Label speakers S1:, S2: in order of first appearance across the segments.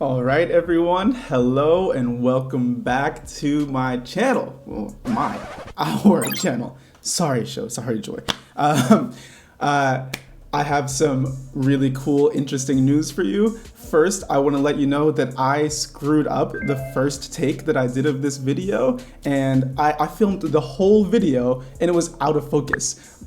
S1: All right, everyone. Hello and welcome back to my channel. Well, our channel. Sorry, Joy. I have some really cool, interesting news for you. First, I want to let you know that I screwed up the first take that I did of this video, and I filmed the whole video and it was out of focus.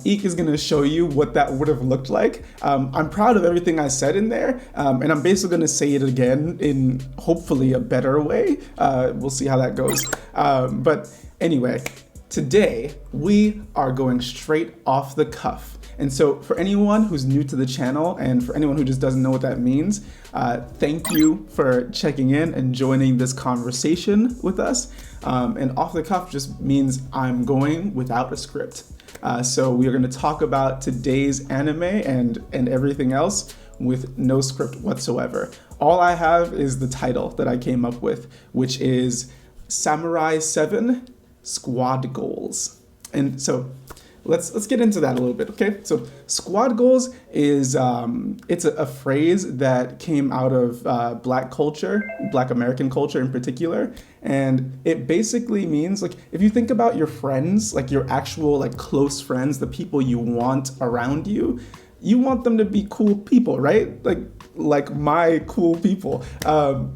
S1: Eek is going to show you what that would have looked like. I'm proud of everything I said in there, and I'm basically going to say it again in hopefully a better way. We'll see how that goes. But anyway, today we are going straight off the cuff. And so for anyone who's new to the channel and for anyone who just doesn't know what that means, thank you for checking in and joining this conversation with us. And off the cuff just means I'm going without a script. So we are going to talk about today's anime and everything else with no script whatsoever. All I have is the title that I came up with, which is Samurai 7 Squad Goals. And so let's get into that a little bit, okay? So squad goals is it's a phrase that came out of Black culture, Black American culture in particular, and it basically means, like, if you think about your friends, like your actual like close friends, the people you want around you, you want them to be cool people, right? Like my cool people.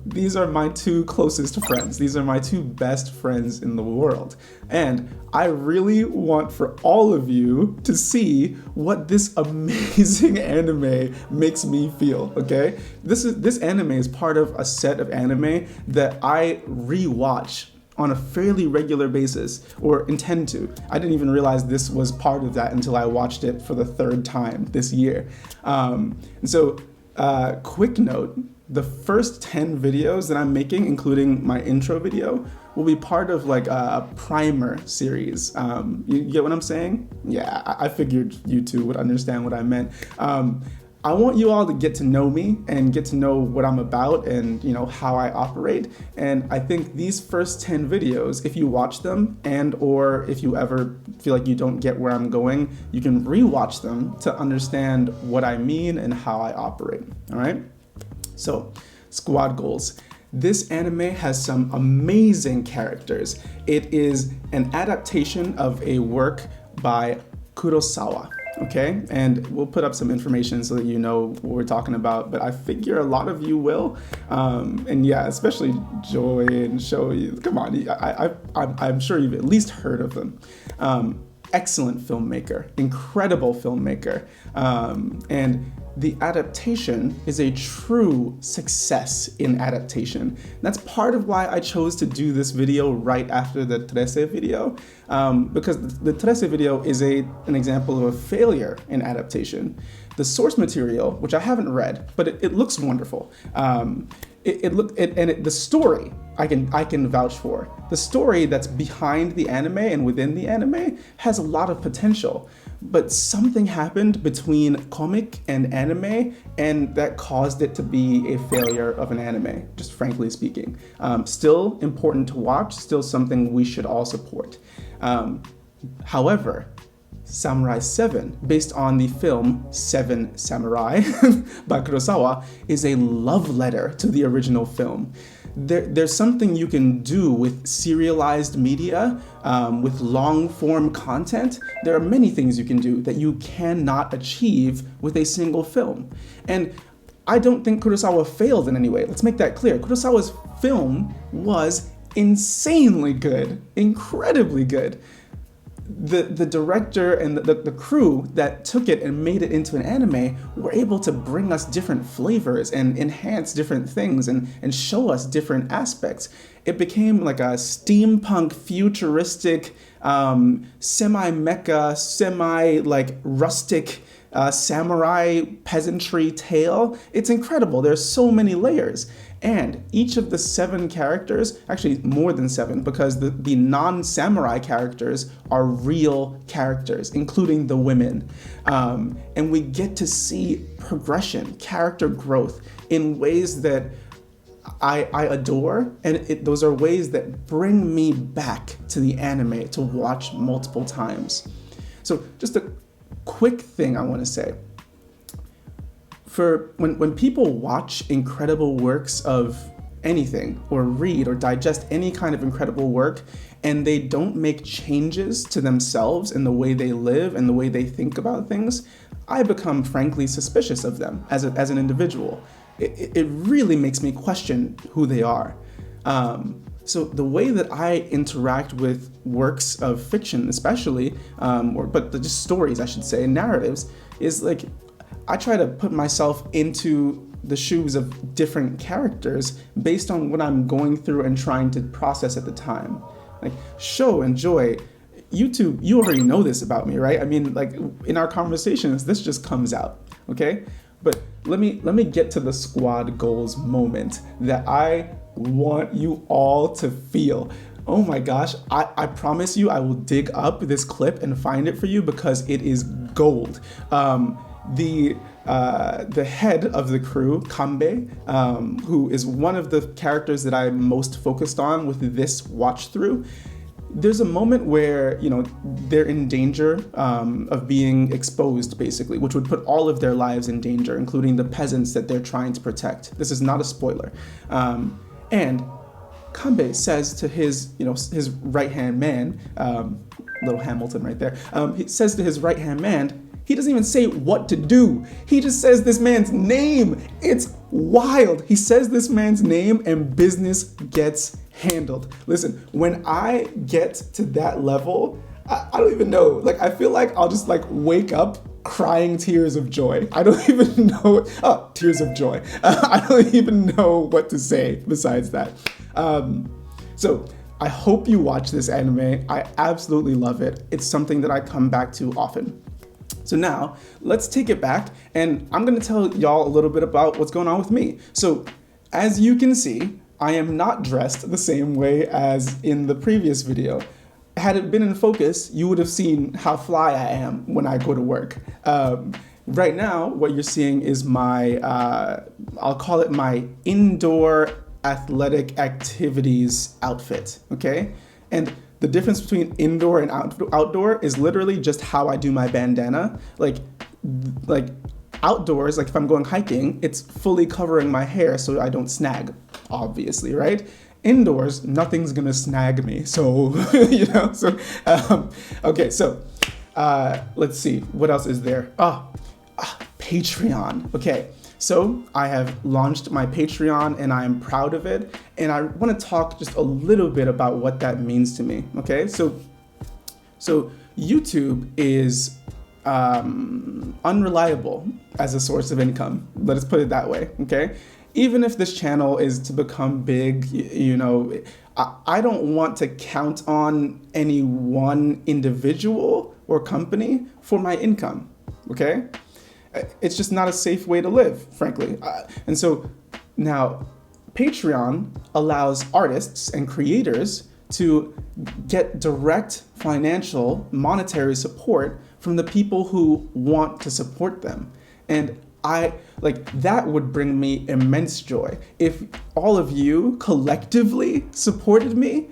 S1: These are my two closest friends. These are my two best friends in the world. And I really want for all of you to see what this amazing anime makes me feel, okay? This anime is part of a set of anime that I rewatch on a fairly regular basis, or intend to. I didn't even realize this was part of that until I watched it for the third time this year. Quick note, the first 10 videos that I'm making, including my intro video, will be part of like a primer series. You get what I'm saying? Yeah, I figured you two would understand what I meant. I want you all to get to know me and get to know what I'm about and, you know, how I operate. And I think these first 10 videos, if you watch them and or if you ever feel like you don't get where I'm going, you can rewatch them to understand what I mean and how I operate, all right? So, squad goals. This anime has some amazing characters. It is an adaptation of a work by Kurosawa. Okay, and we'll put up some information so that you know what we're talking about, but I figure a lot of you will. And yeah, especially Joy and Shoei. Come on, I'm sure you've at least heard of them. Excellent filmmaker, incredible filmmaker. And the adaptation is a true success in adaptation. That's part of why I chose to do this video right after the Trese video, because the Trese video is an example of a failure in adaptation. The source material, which I haven't read, but it looks wonderful. The story I can vouch for. The story that's behind the anime and within the anime has a lot of potential, but something happened between comic and anime, and that caused it to be a failure of an anime, just frankly speaking. Still important to watch, still something we should all support. However, Samurai 7, based on the film Seven Samurai by Kurosawa, is a love letter to the original film. There's something you can do with serialized media, with long-form content. There are many things you can do that you cannot achieve with a single film. And I don't think Kurosawa failed in any way. Let's make that clear. Kurosawa's film was insanely good, incredibly good. The director and the crew that took it and made it into an anime were able to bring us different flavors and enhance different things and show us different aspects. It became like a steampunk, futuristic, semi-mecha, rustic samurai peasantry tale. It's incredible. There's so many layers. And each of the 7 characters, actually more than 7, because the non-samurai characters are real characters, including the women. And we get to see progression, character growth in ways that I adore, and those are ways that bring me back to the anime to watch multiple times. So just a quick thing I want to say. for when people watch incredible works of anything or read or digest any kind of incredible work and they don't make changes to themselves in the way they live and the way they think about things, I become frankly suspicious of them as an individual. It really makes me question who they are. So the way that I interact with works of fiction, especially, but just stories, I should say, narratives, is like I try to put myself into the shoes of different characters based on what I'm going through and trying to process at the time. Like show and joy. YouTube, you already know this about me, right? I mean, like in our conversations, this just comes out, okay? But let me get to the squad goals moment that I want you all to feel. Oh my gosh, I promise you I will dig up this clip and find it for you because it is gold. The head of the crew, Kanbei, who is one of the characters that I'm most focused on with this watch through, there's a moment where, you know, they're in danger of being exposed, basically, which would put all of their lives in danger, including the peasants that they're trying to protect. This is not a spoiler. And Kanbei says to his right-hand man, little Hamilton right there, he says to his right-hand man, he doesn't even say what to do. He just says this man's name. It's wild. He says this man's name and business gets handled. Listen, when I get to that level, I don't even know. Like, I feel like I'll just like wake up crying tears of joy. I don't even know. Oh, tears of joy. I don't even know what to say besides that. So I hope you watch this anime. I absolutely love it. It's something that I come back to often. So now let's take it back and I'm gonna tell y'all a little bit about what's going on with me. So as you can see, I am not dressed the same way as in the previous video. Had it been in focus, you would have seen how fly I am when I go to work. Right now, what you're seeing is my, I'll call it my indoor athletic activities outfit, okay? And the difference between indoor and outdoor is literally just how I do my bandana. Like outdoors, like if I'm going hiking, it's fully covering my hair so I don't snag, obviously, right? Indoors, nothing's gonna snag me. So, you know, so, okay, so let's see, what else is there? Patreon, okay. So I have launched my Patreon and I am proud of it. And I want to talk just a little bit about what that means to me. Okay, so YouTube is unreliable as a source of income. Let us put it that way. Okay, even if this channel is to become big, you know, I don't want to count on any one individual or company for my income. Okay. It's just not a safe way to live, frankly. And so now Patreon allows artists and creators to get direct financial, monetary support from the people who want to support them. And that would bring me immense joy. If all of you collectively supported me,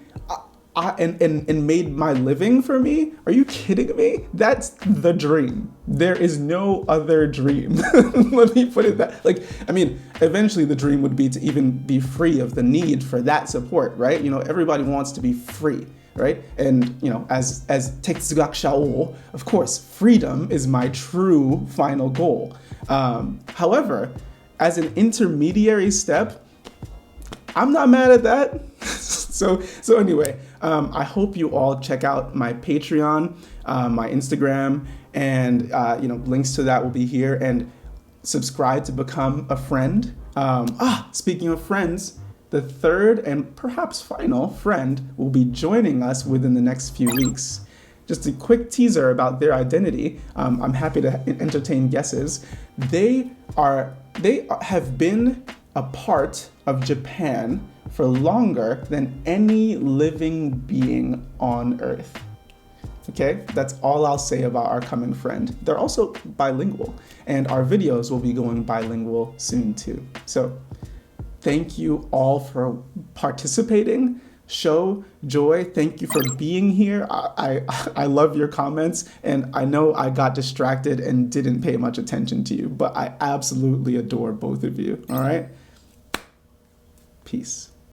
S1: and made my living for me? Are you kidding me? That's the dream. There is no other dream. Let me put it that, I mean, eventually the dream would be to even be free of the need for that support, right? You know, everybody wants to be free, right? And, you know, as Tetsugaku Shao, of course, freedom is my true final goal. However, as an intermediary step, I'm not mad at that. So anyway, I hope you all check out my Patreon, my Instagram, and you know, links to that will be here, and subscribe to become a friend. Speaking of friends, the third and perhaps final friend will be joining us within the next few weeks. Just a quick teaser about their identity. I'm happy to entertain guesses. They have been a part of Japan for longer than any living being on Earth. Okay, that's all I'll say about our coming friend. They're also bilingual, and our videos will be going bilingual soon too. So thank you all for participating. Show, Joy, thank you for being here. I love your comments, and I know I got distracted and didn't pay much attention to you, but I absolutely adore both of you, all right? Peace.